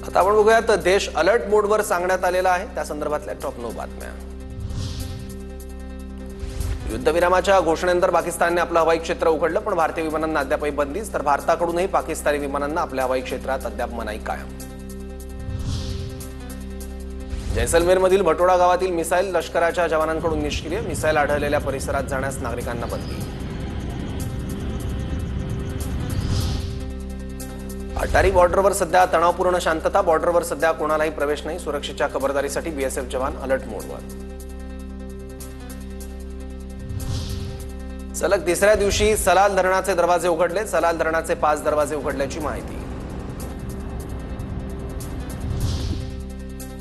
आता आपण बघूयात देश अलर्ट मोडवर सांगण्यात आलेला आहे त्या संदर्भातल्या टॉप 9 बातम्या। युद्धविरामाच्या घोषणेनंतर पाकिस्तानने आपलं हवाई क्षेत्र उघडलं, पण भारतीय विमानांना अद्यापही बंदीच, तर भारताकडूनही पाकिस्तानी विमानांना आपल्या हवाई क्षेत्रात अद्याप मनाई कायम। जैसलमेरमधील भटोडा गावातील मिसाईल लष्कराच्या जवानांकडून निष्क्रिय, मिसाईल आढळलेल्या परिसरात जाण्यास नागरिकांना बंदी। अटारी बॉर्डरवर सध्या तणावपूर्ण शांतता, बॉर्डरवर सध्या कोणालाही प्रवेश नाही, सुरक्षेच्या खबरदारीसाठी बीएसएफ जवान अलर्ट मोडवर। सलग तिसऱ्या दिवशी सलाल धरणाचे दरवाजे उघडले, सलाल धरणाचे 5 दरवाजे उघडल्याची माहिती।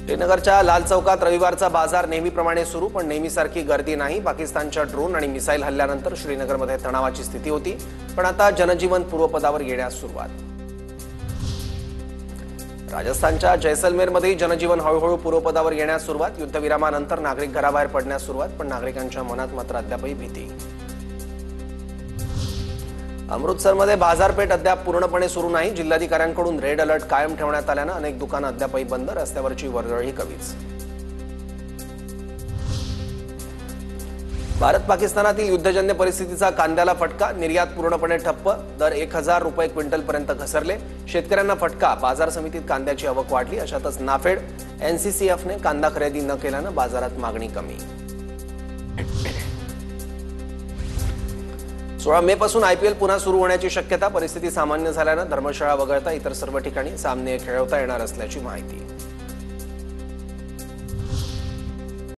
श्रीनगरच्या लाल चौकात रविवारचा बाजार नेहमीप्रमाणे सुरू, पण नेहमीसारखी गर्दी नाही। पाकिस्तानच्या ड्रोन आणि मिसाईल हल्ल्यानंतर श्रीनगरमध्ये तणावाची स्थिती होती, पण आता जनजीवन पूर्वपदावर येण्यास सुरुवात। राजस्थानच्या जैसलमेरमध्ये जनजीवन हळूहळू पूर्वपदावर येण्यास सुरुवात, युद्धविरामानंतर नागरिक घराबाहेर पडण्यास सुरुवात, पण नागरिकांच्या मनात मात्र अद्यापही भीती। अमृतसरमध्ये बाजारपेठ अद्याप पूर्णपणे सुरू नाही, जिल्हाधिकाऱ्यांकडून रेड अलर्ट कायम ठेवण्यात आल्यानं अनेक दुकानं अद्यापही बंद, रस्त्यावरची वर्दळही कमीच। भारत पाकिस्तानातील युद्धजन्य परिस्थितीचा कांद्याला फटका, निर्यात पूर्णपणे ठप्प, दर 1000 रुपये क्विंटलपर्यंत घसरले, शेतकऱ्यांना फटका, बाजार समितीत कांद्याची आवक वाढली, अशातच नाफेड एनसीसीएफने कांदा खरेदी न केल्यानं बाजारात मागणी कमी। 16 मे पासून आयपीएल पुन्हा सुरू होण्याची शक्यता, परिस्थिती सामान्य झाल्यानं धर्मशाळा वगळता इतर सर्व ठिकाणी सामने खेळवता येणार असल्याची माहिती।